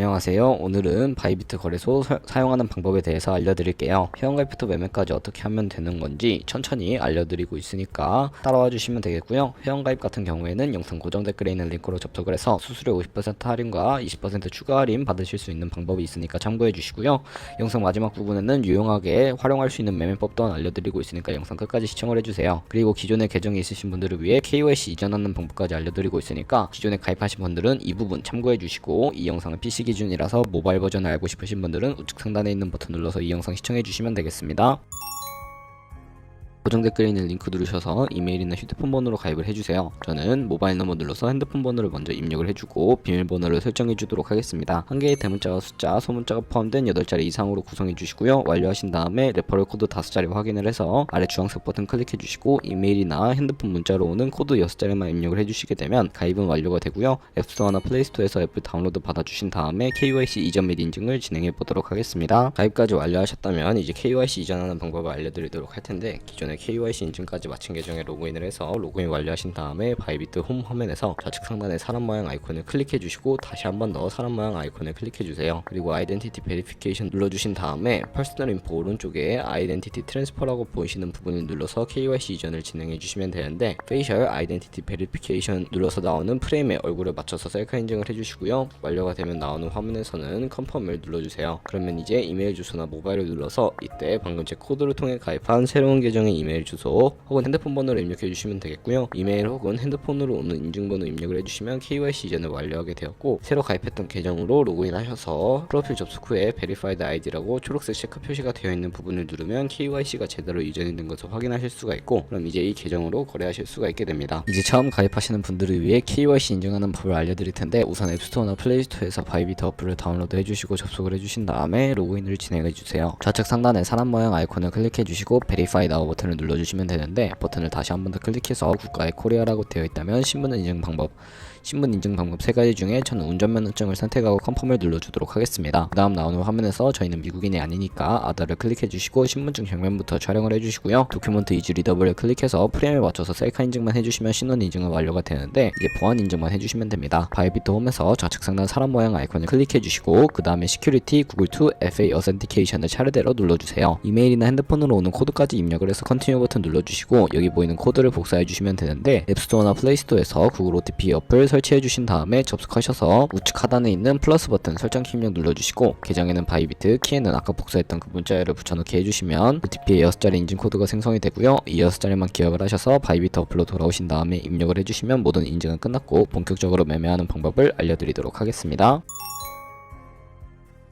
안녕하세요. 오늘은 바이비트 거래소 사용하는 방법에 대해서 알려드릴게요. 회원가입부터 매매까지 어떻게 하면 되는 건지 천천히 알려드리고 있으니까 따라와 주시면 되겠고요. 회원가입 같은 경우에는 영상 고정 댓글에 있는 링크로 접속을 해서 수수료 50% 할인과 20% 추가 할인 받으실 수 있는 방법이 있으니까 참고해 주시고요. 영상 마지막 부분에는 유용하게 활용할 수 있는 매매법 또한 알려드리고 있으니까 영상 끝까지 시청을 해주세요. 그리고 기존에 계정이 있으신 분들을 위해 KYC 이전하는 방법까지 알려드리고 있으니까 기존에 가입하신 분들은 이 부분 참고해 주시고, 이 영상은 PC 기준이라서 모바일 버전을 알고 싶으신 분들은 우측 상단에 있는 버튼 눌러서 이 영상 시청해 주시면 되겠습니다. 고정 댓글에 있는 링크 누르셔서 이메일이나 휴대폰 번호로 가입을 해주세요. 저는 모바일 넘버 눌러서 핸드폰 번호를 먼저 입력을 해주고 비밀번호를 설정해 주도록 하겠습니다. 한 개의 대문자와 숫자, 소문자가 포함된 8자리 이상으로 구성해 주시고요. 완료하신 다음에 레퍼럴 코드 5자리 확인을 해서 아래 주황색 버튼 클릭해 주시고 이메일이나 핸드폰 문자로 오는 코드 6자리만 입력을 해주시게 되면 가입은 완료가 되고요. 앱스토어나 플레이스토어에서 앱을 다운로드 받아주신 다음에 KYC 이전 및 인증을 진행해 보도록 하겠습니다. 가입까지 완료하셨다면 이제 KYC 이전하는 방법을 알려드리도록 할 텐데, 기존에 KYC 인증까지 마친 계정에 로그인을 해서 로그인 완료하신 다음에 바이비트 홈 화면에서 좌측 상단에 사람 모양 아이콘을 클릭해 주시고 다시 한 번 더 사람 모양 아이콘을 클릭해 주세요. 그리고 아이덴티티 베리피케이션 눌러주신 다음에 퍼스널 인포 오른쪽에 아이덴티티 트랜스퍼라고 보이시는 부분을 눌러서 KYC 이전을 진행해 주시면 되는데, 페이셜 아이덴티티 베리피케이션 눌러서 나오는 프레임에 얼굴을 맞춰서 셀카 인증을 해주시고요. 완료가 되면 나오는 화면에서는 컨펌을 눌러주세요. 그러면 이제 이메일 주소나 모바일을 눌러서 이때 방금 제 코드를 통해 가입한 새로운 계정의 이메일 주소 혹은 핸드폰 번호를 입력해 주시면 되겠고요. 이메일 혹은 핸드폰으로 오는 인증번호 입력을 해주시면 KYC 이전을 완료하게 되었고, 새로 가입했던 계정으로 로그인 하셔서 프로필 접속 후에 Verified ID라고 초록색 체크 표시가 되어 있는 부분을 누르면 KYC가 제대로 이전이 된 것을 확인하실 수가 있고, 그럼 이제 이 계정으로 거래하실 수가 있게 됩니다. 이제 처음 가입하시는 분들을 위해 KYC 인증하는 법을 알려드릴 텐데, 우선 앱스토어나 플레이스토어에서 바이비트 어플을 다운로드 해주시고 접속을 해주신 다음에 로그인을 진행해 주세요. 좌측 상단에 사람 모양 아이콘을 클릭해 주시고 Verify Now 버튼을 눌러주시면 되는데, 버튼을 다시 한 번 더 클릭해서 국가의 코리아라고 되어 있다면 신분 인증 방법 3가지 중에 저는 운전면허증을 선택하고 컨펌을 눌러주도록 하겠습니다. 그 다음 나오는 화면에서 저희는 미국인이 아니니까 아더를 클릭해주시고 신분증 정면부터 촬영을 해주시고요. 도큐먼트 이즈 리더블을 클릭해서 프레임에 맞춰서 셀카 인증만 해주시면 신원 인증은 완료가 되는데, 이제 보안 인증만 해주시면 됩니다. 바이비트 홈에서 좌측 상단 사람 모양 아이콘을 클릭해주시고 그 다음에 시큐리티 구글2 FA 어센티케이션을 차례대로 눌러주세요. 이메일이나 핸드폰으로 오는 코드까지 입력을 해서 컨티뉴 버튼 눌러주시고 여기 보이는 코드를 복사해주시면 되는데, 앱스토어나 플레이스토어에서 구글 OTP 어플 설치해 주신 다음에 접속하셔서 우측 하단에 있는 플러스 버튼 설정키 입력 눌러주시고, 계정에는 바이비트, 키에는 아까 복사했던 그 문자열을 붙여넣기 해주시면 OTP의 6자리 인증 코드가 생성이 되고요. 이 6자리만 기억을 하셔서 바이비트 어플로 돌아오신 다음에 입력을 해주시면 모든 인증은 끝났고 본격적으로 매매하는 방법을 알려드리도록 하겠습니다.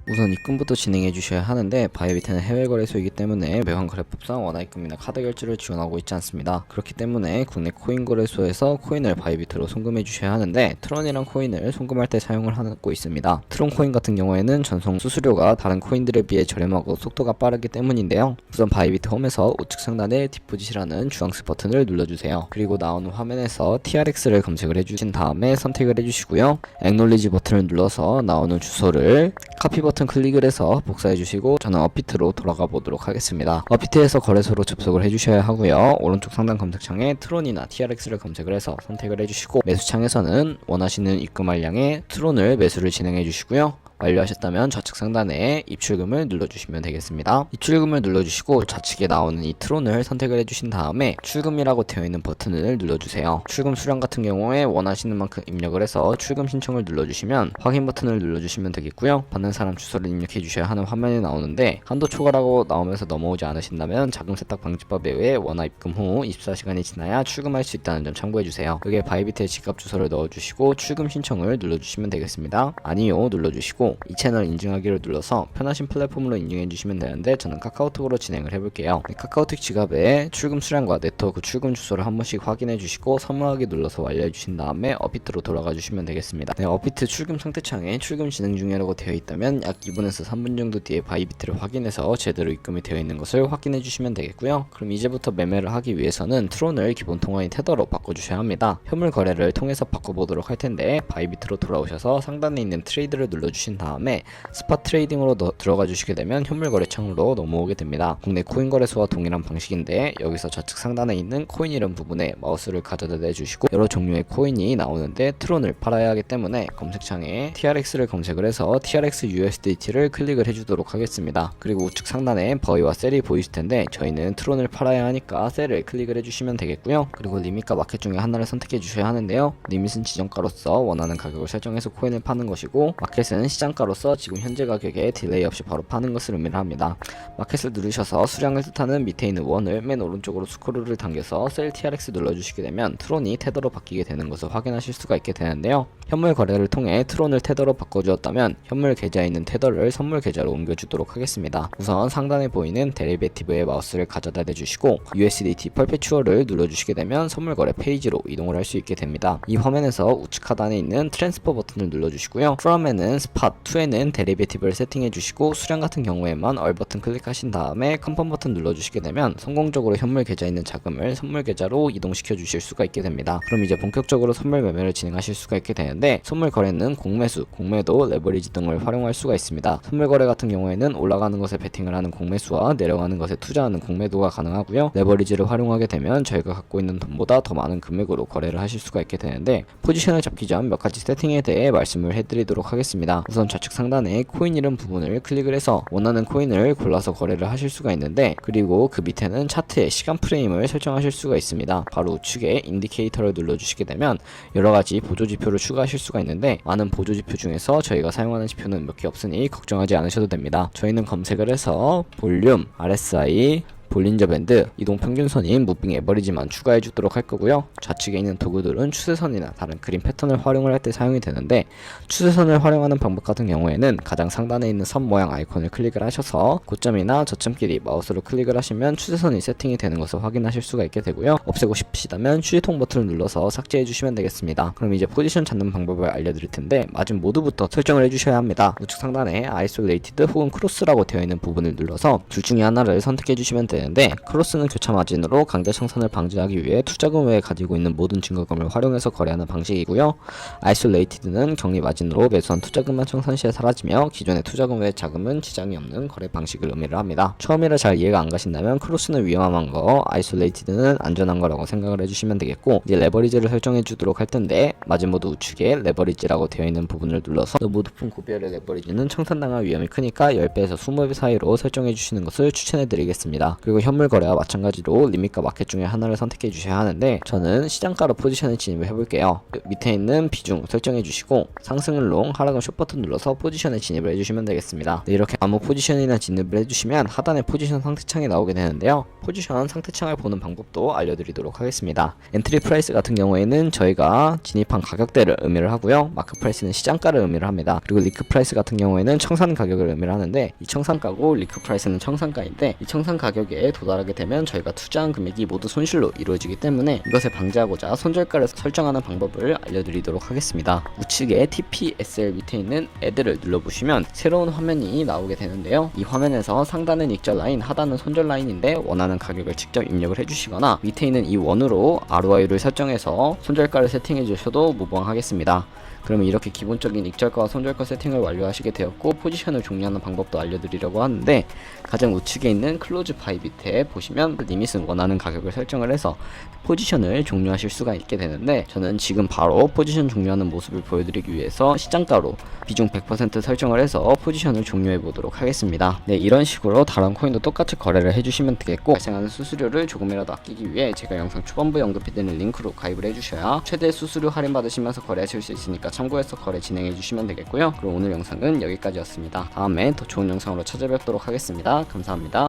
우선 입금부터 진행해 주셔야 하는데, 바이비트는 해외 거래소이기 때문에 매환거래법상 원화입금이나 카드 결제를 지원하고 있지 않습니다. 그렇기 때문에 국내 코인 거래소에서 코인을 바이비트로 송금해 주셔야 하는데, 트론이란 코인을 송금할 때 사용을 하고 있습니다. 트론 코인 같은 경우에는 전송 수수료가 다른 코인들에 비해 저렴하고 속도가 빠르기 때문인데요. 우선 바이비트 홈에서 우측 상단에 디포짓이라는 주황색 버튼을 눌러주세요. 그리고 나오는 화면에서 TRX를 검색을 해주신 다음에 선택을 해주시고요. Acknowledge 버튼을 눌러서 나오는 주소를 카피 버튼 클릭을 해서 복사해 주시고, 저는 업비트로 돌아가 보도록 하겠습니다. 업비트에서 거래소로 접속을 해주셔야 하고요. 오른쪽 상단 검색창에 트론이나 TRX를 검색을 해서 선택을 해주시고, 매수창에서는 원하시는 입금할 양의 트론을 매수를 진행해 주시고요. 완료하셨다면 좌측 상단에 입출금을 눌러주시면 되겠습니다. 입출금을 눌러주시고 좌측에 나오는 이 트론을 선택을 해주신 다음에 출금이라고 되어 있는 버튼을 눌러주세요. 출금 수량 같은 경우에 원하시는 만큼 입력을 해서 출금 신청을 눌러주시면 확인 버튼을 눌러주시면 되겠고요. 받는 사람 주소를 입력해 주셔야 하는 화면이 나오는데, 한도 초과라고 나오면서 넘어오지 않으신다면 자금 세탁 방지법에 의해 원화 입금 후 24시간이 지나야 출금할 수 있다는 점 참고해 주세요. 여기에 바이비트의 지갑 주소를 넣어주시고 출금 신청을 눌러주시면 되겠습니다. 아니요 눌러주시고 이 채널 인증하기를 눌러서 편하신 플랫폼으로 인증해 주시면 되는데, 저는 카카오톡으로 진행을 해볼게요. 카카오톡 지갑에 출금 수량과 네트워크 출금 주소를 한 번씩 확인해 주시고 선물하기 눌러서 완료해 주신 다음에 업비트로 돌아가 주시면 되겠습니다. 업비트 출금 상태창에 출금 진행 중이라고 되어 있다면 약 2분에서 3분 정도 뒤에 바이비트를 확인해서 제대로 입금이 되어 있는 것을 확인해 주시면 되겠고요. 그럼 이제부터 매매를 하기 위해서는 트론을 기본 통화인 테더로 바꿔주셔야 합니다. 현물 거래를 통해서 바꿔보도록 할 텐데, 바이비트로 돌아오셔서 상단에 있는 트레이드를 눌러주신 클릭하신 다음에 스팟 트레이딩으로 들어가 주시게 되면 현물 거래 창으로 넘어오게 됩니다. 국내 코인 거래소와 동일한 방식인데 여기서 좌측 상단에 있는 코인 이름 부분에 마우스를 가져다 대주시고 여러 종류의 코인이 나오는데 트론을 팔아야 하기 때문에 검색창에 TRX를 검색을 해서 TRX USDT를 클릭을 해주도록 하겠습니다. 그리고 우측 상단에 버이와 셀이 보이실 텐데 저희는 트론을 팔아야 하니까 셀을 클릭을 해주시면 되겠고요. 그리고 리밋과 마켓 중에 하나를 선택해 주셔야 하는데요. 리밋은 지정가로서 원하는 가격을 설정해서 코인을 파는 것이고, 마켓은 시장가로서 지금 현재 가격에 딜레이 없이 바로 파는 것을 의미를 합니다. 마켓을 누르셔서 수량을 뜻하는 밑에 있는 원을 맨 오른쪽으로 스크롤을 당겨서 셀 TRX 눌러주시게 되면 트론이 테더로 바뀌게 되는 것을 확인하실 수가 있게 되는데요. 현물 거래를 통해 트론을 테더로 바꿔주었다면 현물 계좌에 있는 테더를 선물 계좌로 옮겨주도록 하겠습니다. 우선 상단에 보이는 데리베티브의 마우스를 가져다 대주시고 USDT 퍼페추얼을 눌러주시게 되면 선물 거래 페이지로 이동을 할 수 있게 됩니다. 이 화면에서 우측 하단에 있는 트랜스퍼 버튼을 눌러주시고요. from에는 스팟, to에는 데리베티브를 세팅해 주시고 수량 같은 경우에만 얼 버튼 클릭하신 다음에 컨펌 버튼 눌러주시게 되면 성공적으로 현물 계좌에 있는 자금을 선물 계좌로 이동시켜 주실 수가 있게 됩니다. 그럼 이제 본격적으로 선물 매매를 진행하실 수가 있게 되는데, 선물 거래는 공매수, 공매도, 레버리지 등을 활용할 수가 있습니다. 선물 거래 같은 경우에는 올라가는 것에 베팅을 하는 공매수와 내려가는 것에 투자하는 공매도가 가능하고요. 레버리지를 활용하게 되면 저희가 갖고 있는 돈보다 더 많은 금액으로 거래를 하실 수가 있게 되는데, 포지션을 잡기 전 몇 가지 세팅에 대해 말씀을 해드리도록 하겠습니다. 우선 좌측 상단에 코인 이름 부분을 클릭을 해서 원하는 코인을 골라서 거래를 하실 수가 있는데, 그리고 그 밑에는 차트의 시간 프레임을 설정하실 수가 있습니다. 바로 우측에 인디케이터를 눌러주시게 되면 여러가지 보조지표를 추가하실 수가 있는데, 많은 보조지표 중에서 저희가 사용하는 지표는 몇 개 없으니 걱정하지 않으셔도 됩니다. 저희는 검색을 해서 볼륨, RSI, 볼린저 밴드, 이동 평균선인 무빙 에버리지만 추가해 주도록 할 거고요. 좌측에 있는 도구들은 추세선이나 다른 그림 패턴을 활용을 할 때 사용이 되는데, 추세선을 활용하는 방법 같은 경우에는 가장 상단에 있는 선 모양 아이콘을 클릭을 하셔서 고점이나 저점끼리 마우스로 클릭을 하시면 추세선이 세팅이 되는 것을 확인하실 수가 있게 되고요. 없애고 싶으시다면 휴지통 버튼을 눌러서 삭제해 주시면 되겠습니다. 그럼 이제 포지션 찾는 방법을 알려드릴 텐데, 마진 모드부터 설정을 해주셔야 합니다. 우측 상단에 아이솔레이티드 혹은 크로스라고 되어 있는 부분을 눌러서 둘 중에 하나를 선택해 주시면 되는데, 크로스는 교차 마진으로 강제 청산을 방지하기 위해 투자금 외에 가지고 있는 모든 증거금을 활용해서 거래하는 방식이고요. 아이솔레이티드는 격리 마진으로 매수한 투자금만 청산 시에 사라지며 기존의 투자금 외의 자금은 지장이 없는 거래 방식을 의미를 합니다. 처음이라 잘 이해가 안 가신다면 크로스는 위험한 거, 아이솔레이티드는 안전한 거라고 생각을 해주시면 되겠고, 이제 레버리지를 설정해 주도록 할 텐데, 마진 모드 우측에 레버리지라고 되어 있는 부분을 눌러서 너무 높은 구별의 레버리지는 청산당할 위험이 크니까 10배에서 20배 사이로 설정해 주시는 것을 추천해 드리겠습니다. 그리고 현물 거래와 마찬가지로 리밋과 마켓 중에 하나를 선택해 주셔야 하는데, 저는 시장가로 포지션에 진입을 해볼게요. 밑에 있는 비중 설정해 주시고 상승은 롱, 하락은 숏 버튼 눌러서 포지션에 진입을 해주시면 되겠습니다. 네, 이렇게 아무 포지션이나 진입을 해주시면 하단에 포지션 상태창이 나오게 되는데요. 포지션 상태창을 보는 방법도 알려드리도록 하겠습니다. 엔트리 프라이스 같은 경우에는 저희가 진입한 가격대를 의미를 하고요. 마크 프라이스는 시장가를 의미를 합니다. 그리고 리크 프라이스 같은 경우에는 청산 가격을 의미를 하는데, 이 청산가고 리크 프라이스는 청산가인데, 이 청산 가격에 도달하게 되면 저희가 투자한 금액이 모두 손실로 이루어지기 때문에 이것을 방지하고자 손절가를 설정하는 방법을 알려드리도록 하겠습니다. 우측에 TPSL 밑에 있는 Add를 눌러보시면 새로운 화면이 나오게 되는데요. 이 화면에서 상단은 익절 라인, 하단은 손절 라인인데 원하는 가격을 직접 입력을 해주시거나 밑에 있는 이 원으로 ROI를 설정해서 손절가를 세팅해 주셔도 무방하겠습니다. 그러면 이렇게 기본적인 익절가와 손절가 세팅을 완료하시게 되었고, 포지션을 종료하는 방법도 알려드리려고 하는데, 가장 우측에 있는 클로즈 바이 밑에 보시면 리밋은 원하는 가격을 설정을 해서 포지션을 종료하실 수가 있게 되는데, 저는 지금 바로 포지션 종료하는 모습을 보여드리기 위해서 시장가로 비중 100% 설정을 해서 포지션을 종료해 보도록 하겠습니다. 네, 이런 식으로 다른 코인도 똑같이 거래를 해주시면 되겠고, 발생하는 수수료를 조금이라도 아끼기 위해 제가 영상 초반부에 언급해드리는 링크로 가입을 해주셔야 최대 수수료 할인 받으시면서 거래하실 수 있으니까 참고해서 거래 진행해 주시면 되겠고요. 그럼 오늘 영상은 여기까지였습니다. 다음에 더 좋은 영상으로 찾아뵙도록 하겠습니다. 감사합니다.